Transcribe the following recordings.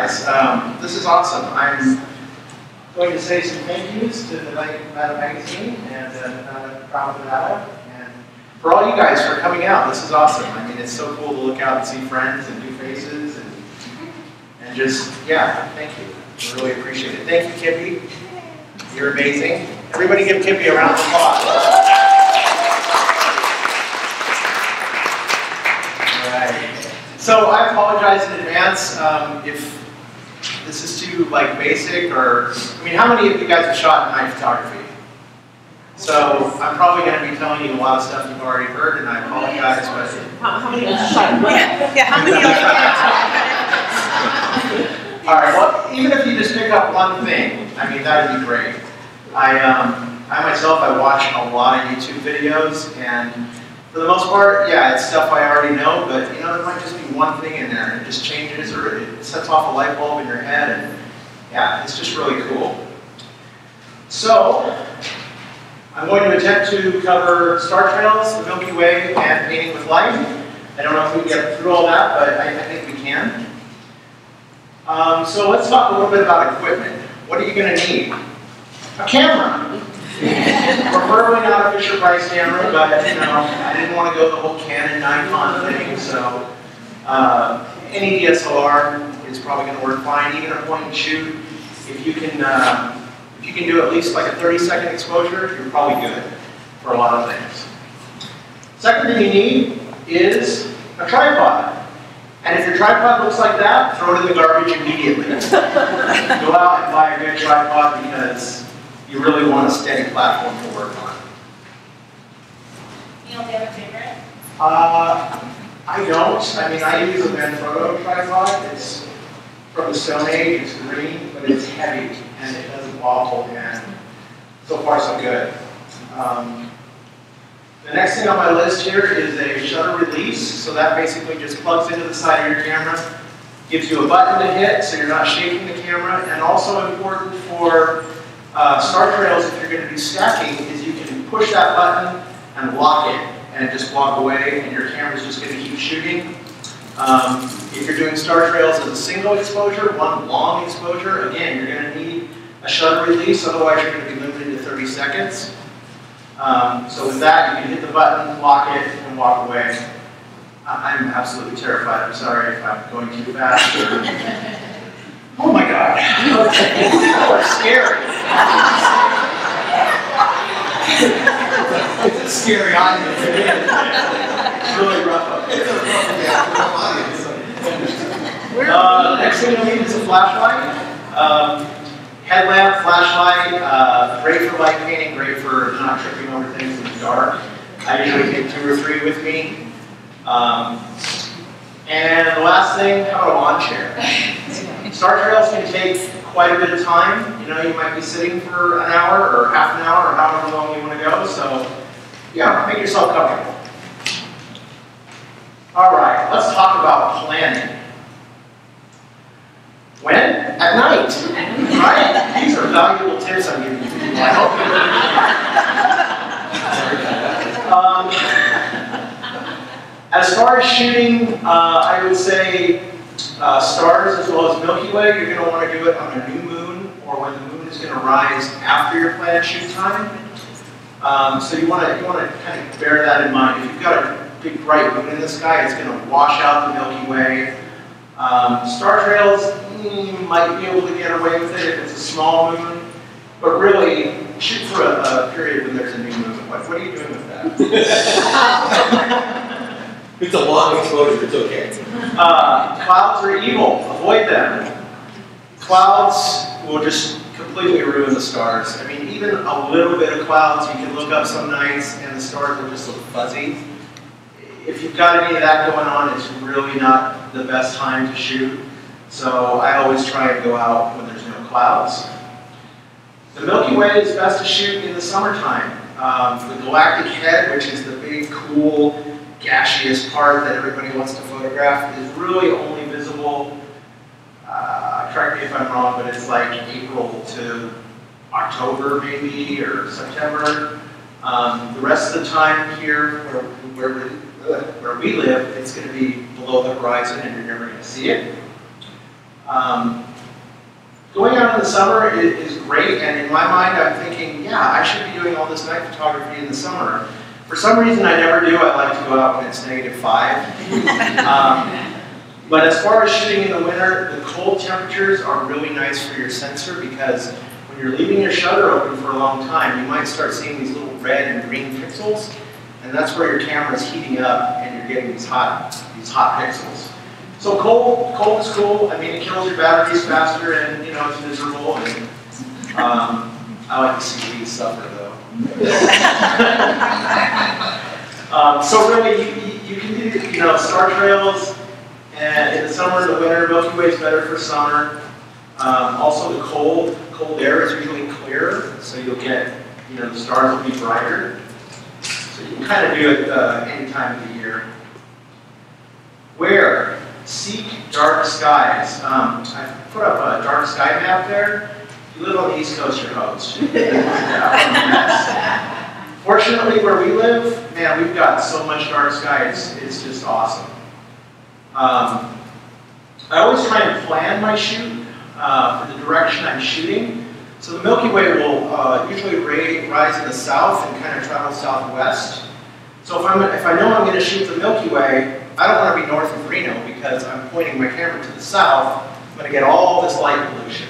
guys. This is awesome. I'm going to say some thank yous to the Nevada Magazine and Proud Nevada, and for all you guys for coming out. This is awesome. I mean, it's so cool to look out and see friends and new faces, and just, yeah, thank you. I really appreciate it. Thank you, Kippy. You're amazing. Everybody give Kippy a round of applause. All right. So I apologize in advance if this is too basic, or I mean, how many of you guys have shot night photography? So I'm probably going to be telling you a lot of stuff you've already heard, and I apologize. But how many of you shot? Yeah, how many of you? All right. Well, even if you just pick up one thing, I mean, that would be great. I myself, I watch a lot of YouTube videos, and for the most part, yeah, it's stuff I already know, but you know, there might just be one thing in there, and it just changes, or it sets off a light bulb in your head, and yeah, it's just really cool. So, I'm going to attempt to cover star trails, the Milky Way, and painting with light. I don't know if we can get through all that, but I think we can. So let's talk a little bit about equipment. What are you going to need? A camera. Preferably not a Fisher-Price camera, but you know, I didn't want to go the whole Canon Nikon thing, so any DSLR is probably going to work fine. Even a point and shoot, if you can do at least like a 30-second exposure, you're probably good for a lot of things. Second thing you need is a tripod. And if your tripod looks like that, throw it in the garbage immediately. Go out and buy a good tripod because you really want a steady platform to work on. Neil, do you have a favorite? I don't. I mean, I use a Manfrotto tripod. It's from the Stone Age. It's green, but it's heavy and it doesn't wobble. And so far, so good. The next thing on my list here is a shutter release. So that basically just plugs into the side of your camera, gives you a button to hit so you're not shaking the camera, and also important for star trails, if you're going to do stacking, is you can push that button and lock it and just walk away, and your camera's just going to keep shooting. If you're doing star trails as a single exposure, one long exposure, again, you're going to need a shutter release, otherwise you're going to be limited to 30 seconds. So with that, you can hit the button, lock it, and walk away. I'm absolutely terrified. I'm sorry if I'm going too fast. Oh my God. People are scary. It's a scary audience. It's really rough up there. Next thing you'll need is a flashlight. Headlamp, flashlight, great for light painting, great for not tripping over things in the dark. I usually take 2 or 3 with me. And the last thing, how about a lawn chair? Star trails can take quite a bit of time. You know, you might be sitting for an hour or half an hour or however long you want to go. So, yeah, make yourself comfortable. All right, let's talk about planning. When? At night, right? These are valuable tips I'm giving you. I hope you as far as shooting, I would say stars as well as Milky Way, you're going to want to do it on a new moon or when the moon is going to rise after your planned shoot time. So you want to kind of bear that in mind. If you've got a big bright moon in the sky, it's going to wash out the Milky Way. Star trails, you might be able to get away with it if it's a small moon, but really shoot for a period when there's a new moon. What are you doing with that? It's a long exposure, it's okay. Clouds are evil, avoid them. Clouds will just completely ruin the stars. I mean, even a little bit of clouds, you can look up some nights and the stars will just look fuzzy. If you've got any of that going on, it's really not the best time to shoot. So I always try and go out when there's no clouds. The Milky Way is best to shoot in the summertime. The galactic head, which is the big, cool, gaseous part that everybody wants to photograph, is really only visible, correct me if I'm wrong, but it's like April to October maybe, or September. The rest of the time here, where we live, it's going to be below the horizon and you're never going to see it. Going out in the summer is great, and in my mind I'm thinking, yeah, I should be doing all this night photography in the summer. For some reason I never do. I like to go out when it's -5. But as far as shooting in the winter, the cold temperatures are really nice for your sensor because when you're leaving your shutter open for a long time, you might start seeing these little red and green pixels, and that's where your camera is heating up and you're getting these hot pixels. So cold is cool. I mean, it kills your batteries faster, and you know it's miserable. And I like to see these suffer though. So really, you can do star trails, and in the summer and the winter, Milky Way is better for summer. Also, the cold air is usually clearer, so you'll get the stars will be brighter. So you can kind of do it any time of the year. Where? Seek dark skies. I put up a dark sky map there. If you live on the East Coast, you're hosed. Fortunately, where we live, man, we've got so much dark sky, it's just awesome. I always try and plan my shoot for the direction I'm shooting. So the Milky Way will usually rise in the south and kind of travel southwest. So if I know I'm going to shoot the Milky Way, I don't want to be north of Reno because I'm pointing my camera to the south. I'm going to get all this light pollution.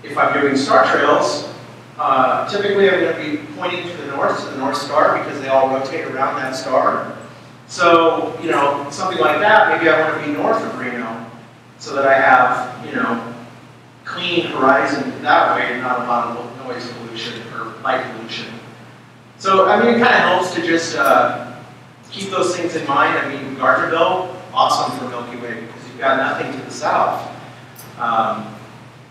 If I'm doing star trails, typically I'm going to be pointing to the North Star, because they all rotate around that star. So, something like that, maybe I want to be north of Reno so that I have, clean horizon that way and not a lot of noise pollution or light pollution. So, I mean, it kind of helps to just keep those things in mind. I mean, Gardnerville, awesome for Milky Way because you've got nothing to the south.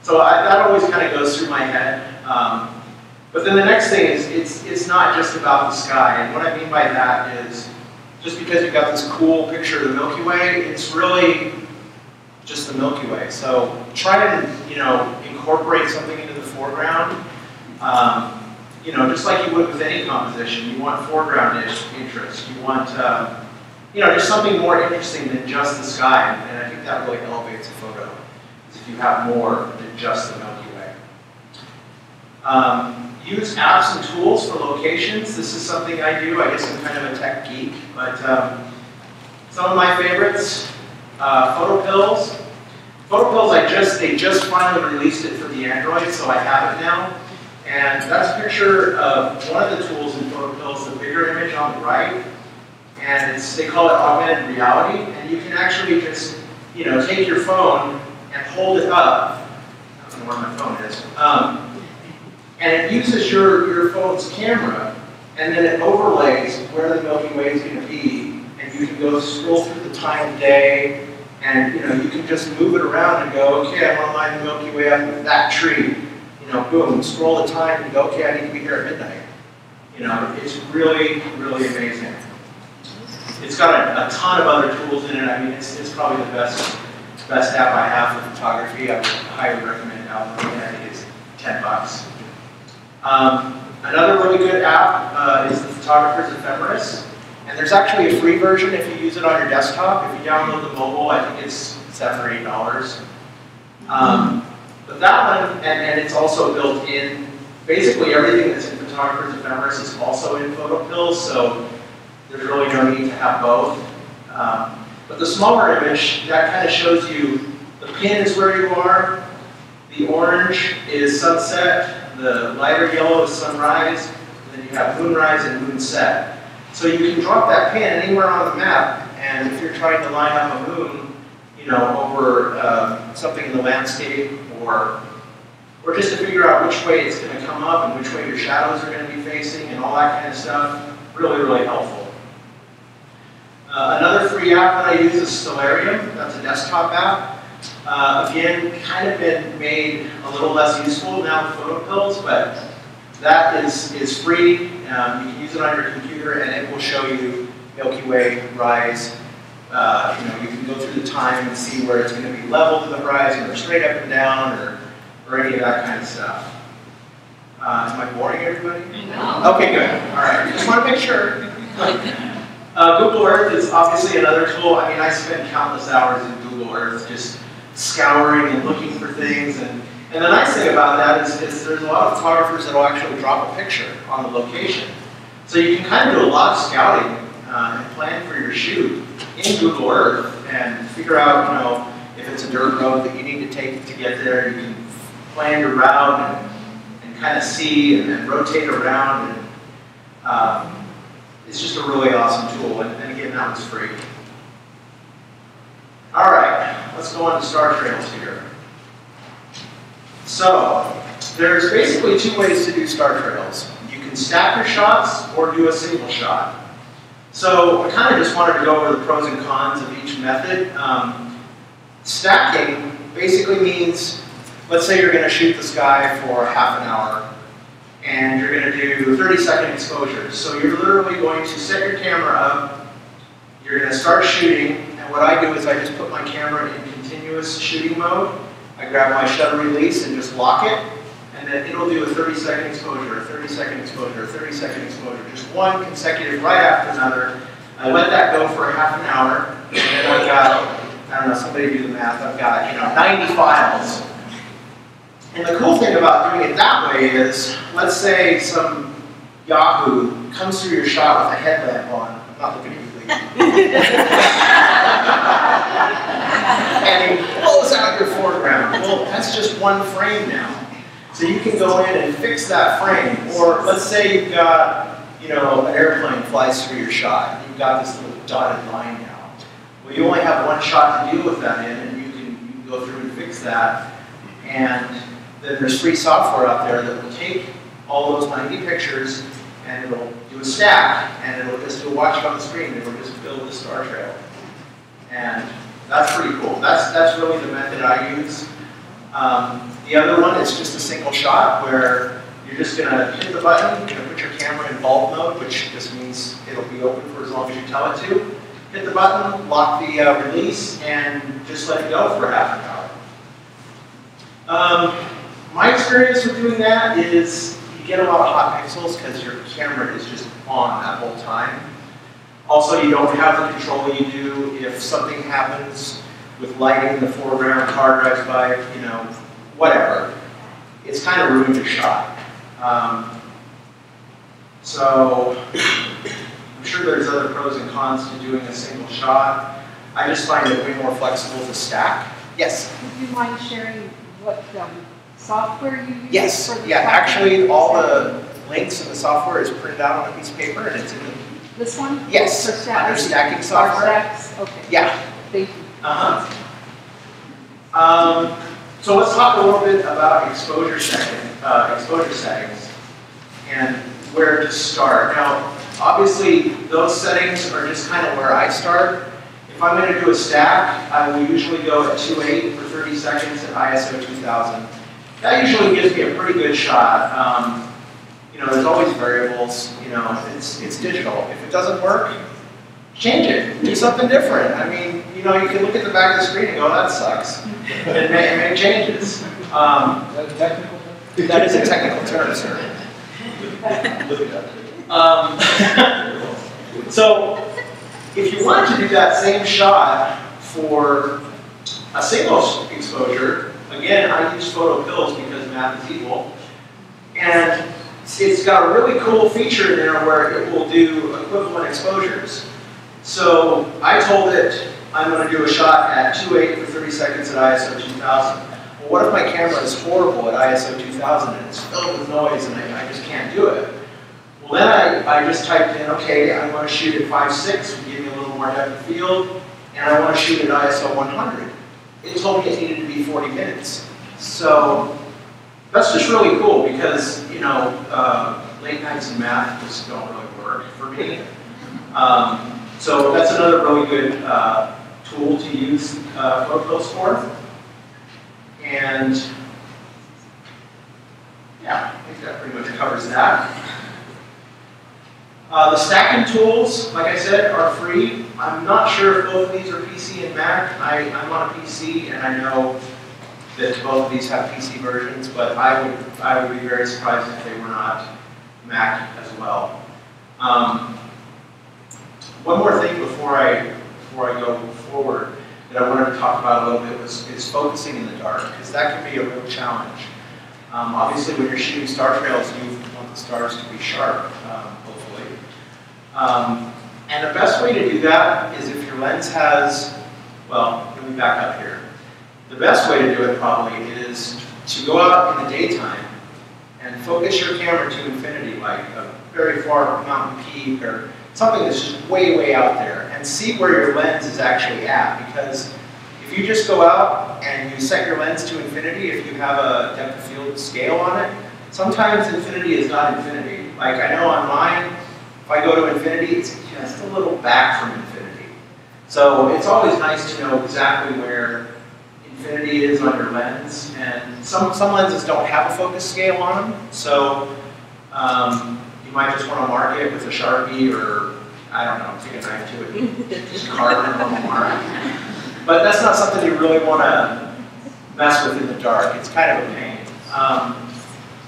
So that always kind of goes through my head. But then the next thing is, it's not just about the sky. And what I mean by that is, just because you've got this cool picture of the Milky Way, it's really just the Milky Way. So try to, incorporate something into the foreground. Just like you would with any composition, you want foreground interest. You want, just something more interesting than just the sky. And I think that really elevates a photo, if you have more than just the Milky Way. Use apps and tools for locations. This is something I do. I guess I'm kind of a tech geek, but some of my favorites, PhotoPills. PhotoPills, they just finally released it for the Android, so I have it now. And that's a picture of one of the tools in PhotoPills, the bigger image on the right. And they call it augmented reality. And you can actually just, take your phone and hold it up. I don't know where my phone is. And it uses your phone's camera, and then it overlays where the Milky Way is going to be, and you can go scroll through the time of day, and you can just move it around and go, okay, I want to line the Milky Way up with that tree. Boom, scroll the time and go, okay, I need to be here at midnight. It's really, really amazing. It's got a ton of other tools in it. I mean, it's probably the best app I have for photography. I would highly recommend downloading it. I think it's $10. Another really good app is the Photographer's Ephemeris. And there's actually a free version if you use it on your desktop. If you download the mobile, I think it's $7 or $8. But that one, and it's also built in, basically everything that's in Photographer's Ephemeris is also in PhotoPills, so there's really no need to have both. But the smaller image, that kind of shows you the pin is where you are, the orange is sunset, the lighter yellow is sunrise, and then you have moonrise and moonset. So you can drop that pin anywhere on the map, and if you're trying to line up a moon, over something in the landscape, or just to figure out which way it's going to come up and which way your shadows are going to be facing, and all that kind of stuff, really, really helpful. Another free app that I use is Stellarium. That's a desktop app. Again, kind of been made a little less useful now with PhotoPills, but that is free. You can use it on your computer, and it will show you Milky Way rise. You can go through the time and see where it's going to be level to the horizon, or straight up and down, or any of that kind of stuff. Am I boring everybody? No. Okay, good. All right. Just want to make sure. Google Earth is obviously another tool. I mean, I spend countless hours in Google Google Earth, just scouring and looking for things. And the nice thing about that is there's a lot of photographers that will actually drop a picture on the location. So you can kind of do a lot of scouting and plan for your shoot in Google Earth and figure out, you know, if it's a dirt road that you need to take to get there. You can plan your route and kind of see and rotate around. And it's just a really awesome tool. And again, that was free. All right, let's go on to Star Trails here. So there's basically two ways to do Star Trails. You can stack your shots or do a single shot. So I kind of just wanted to go over the pros and cons of each method. Stacking basically means, let's say you're going to shoot the sky for half an hour and you're going to do 30-second exposures. So you're literally going to set your camera up, you're going to start shooting, and what I do is I just put my camera in continuous shooting mode. I grab my shutter release and just lock it, and then it'll do a 30-second exposure, a 30-second exposure, a 30-second exposure, just one consecutive right after another. I let that go for a half an hour, and then I've got, I don't know, somebody do the math, I've got, 90 files. And the cool thing about doing it that way is, let's say some Yahoo comes through your shot with a headlamp on. I'm not looking at you, please. And he pulls out your foreground. Well, that's just one frame now. So you can go in and fix that frame. Or let's say you've got, an airplane flies through your shot. You've got this little dotted line now. Well, you only have one shot to deal with that in, and you can go through and fix that. And then there's free software out there that will take all those 90 pictures and it'll do a stack, and it'll just watch it on the screen, and it'll just build a star trail. And that's pretty cool. That's really the method I use. The other one is just a single shot where you're just going to hit the button, you're going to put your camera in bulb mode, which just means it'll be open for as long as you tell it to. Hit the button, lock the release, and just let it go for half an hour. My experience with doing that is you get a lot of hot pixels because your camera is just on that whole time. Also, you don't have the control you do if something happens with lighting in the foreground, car drives by, whatever. It's kind of ruined your shot. So I'm sure there's other pros and cons to doing a single shot. I just find it way more flexible to stack. Yes? Would you mind sharing what software you use? Yes. For the Yeah, actually all the links in the software is printed out on a piece of paper and it's in the... This one? Yes, For under stacking software. Okay. Yeah. Thank you. So let's talk a little bit about exposure settings and where to start. Now, obviously, those settings are just kind of where I start. If I'm going to do a stack, I will usually go at 2.8 for 30 seconds at ISO 2000. That usually gives me a pretty good shot. There's always variables. It's digital. If it doesn't work, change it. Do something different. I mean, you can look at the back of the screen and go, that sucks. And make changes. Is that a technical term? That is a technical term, sir. So, if you want to do that same shot for a single exposure, again, I use photo pills because math is evil. And it's got a really cool feature in there where it will do equivalent exposures. So I told it I'm going to do a shot at 2.8 for 30 seconds at ISO 2000. Well, what if my camera is horrible at ISO 2000 and it's filled with noise and I just can't do it? Well, then I just typed in, okay, I want to shoot at 5.6, give me a little more depth of field, and I want to shoot at ISO 100. It told me it needed to be 40 minutes. So that's just really cool because, late nights in math just don't really work for me. So that's another really good tool to use photos for. And yeah, I think that pretty much covers that. The stacking tools, like I said, are free. I'm not sure if both of these are PC and Mac. I'm on a PC and I know that both of these have PC versions, but I would be very surprised if they were not Mac as well. One more thing before I go forward. that I wanted to talk about a little bit is focusing in the dark, because that can be a real challenge. Obviously, when you're shooting star trails, you want the stars to be sharp, hopefully. And the best way to do that is if your lens has, well, let me back up here. The best way to do it probably is to go out in the daytime and focus your camera to infinity, like a very far mountain peak or something that's just way, way out there, and see where your lens is actually at. Because if you just go out and you set your lens to infinity, if you have a depth of field scale on it, sometimes infinity is not infinity. Like I know on mine, if I go to infinity, it's just a little back from infinity. So it's always nice to know exactly where infinity is on your lens. And some lenses don't have a focus scale on them, so you might just want to mark it with a Sharpie, or I don't know, take a knife to it and just carve it on the mark. But that's not something you really want to mess with in the dark. It's kind of a pain.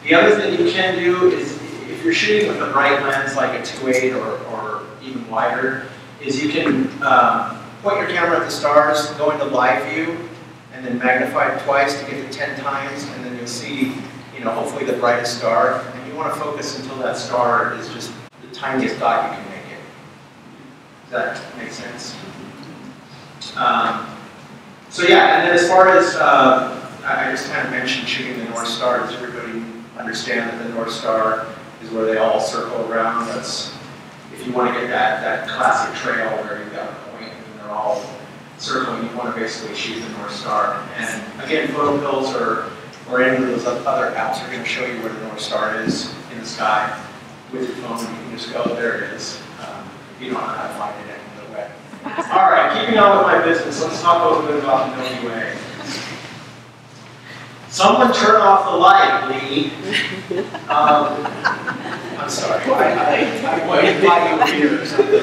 The other thing you can do is, if you're shooting with a bright lens like a 2.8 or even wider, is you can point your camera at the stars, go into live view, and then magnify it twice to get to 10 times, and then you'll see, hopefully the brightest star. And you want to focus until that star is just the tiniest dot you can make it. Does that make sense? So yeah, and then as far as, I just kind of mentioned shooting the North Star. Does everybody understand that the North Star is where they all circle around? That's, if you want to get that classic trail where you've got a point and they're all circling, you want to basically shoot the North Star. And again, PhotoPills or any of those other apps are going to show you where the North Star is in the sky with your phone. You can just go, there it is. If you don't know how to find it any other way. All right, keeping on with my business, let's talk a little bit about the Milky Way. Someone turn off the light, Lee. I'm sorry. I waited by you here or something.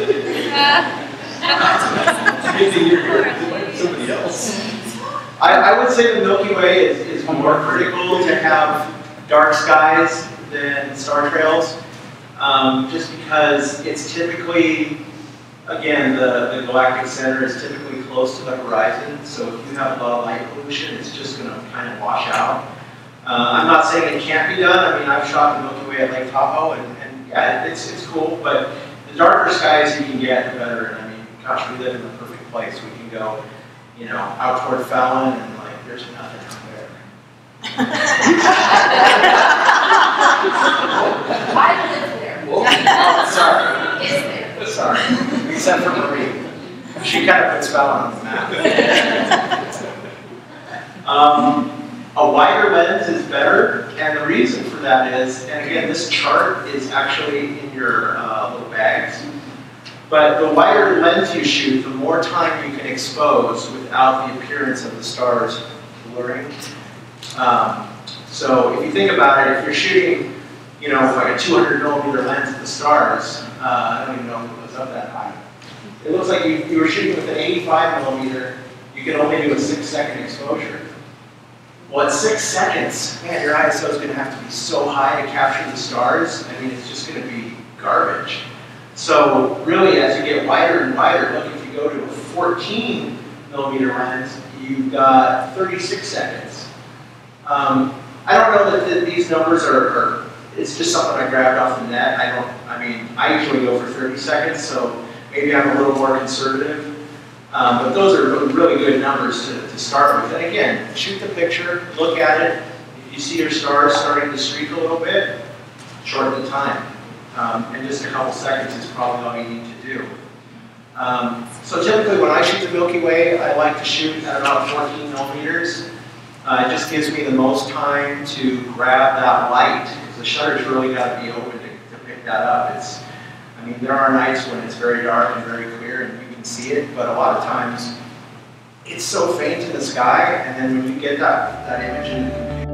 Somebody else. I would say the Milky Way is more critical to have dark skies than star trails, just because it's typically, again, the galactic center is typically close to the horizon, so if you have a lot of light pollution, it's just going to kind of wash out. I'm not saying it can't be done. I mean, I've shot the Milky Way at Lake Tahoe, and yeah, it's cool, but the darker skies you can get, the better. And I mean, gosh, we live in the perfect place. We can go, out toward Fallon, and like, there's nothing out there. I live there. Oh, sorry. Is there? Sorry. Except for Marie. She kind of puts Fallon on the map. A wider lens is better, and the reason for that is, and again, this chart is actually in your little bags, but the wider lens you shoot, the more time you can expose without the appearance of the stars blurring. So if you think about it, if you're shooting, with like a 200 millimeter lens at the stars, I don't even know if it was up that high. It looks like you were shooting with an 85 millimeter, you can only do a 6-second exposure. Well, at 6 seconds, man, your ISO is going to have to be so high to capture the stars. I mean, it's just going to be garbage. So really, as you get wider and wider, look, if you go to a 14 millimeter lens, you've got 36 seconds. I don't know that these numbers are, it's just something I grabbed off the net. I usually go for 30 seconds, so maybe I'm a little more conservative. But those are really good numbers to start with. And again, shoot the picture, look at it. If you see your stars starting to streak a little bit, shorten the time. And just a couple seconds is probably all you need to do. So typically when I shoot the Milky Way, I like to shoot at about 14 millimeters. It just gives me the most time to grab that light, because the shutter's really got to be open to pick that up. There are nights when it's very dark and very clear and you can see it, but a lot of times it's so faint in the sky, and then when you get that image in the computer,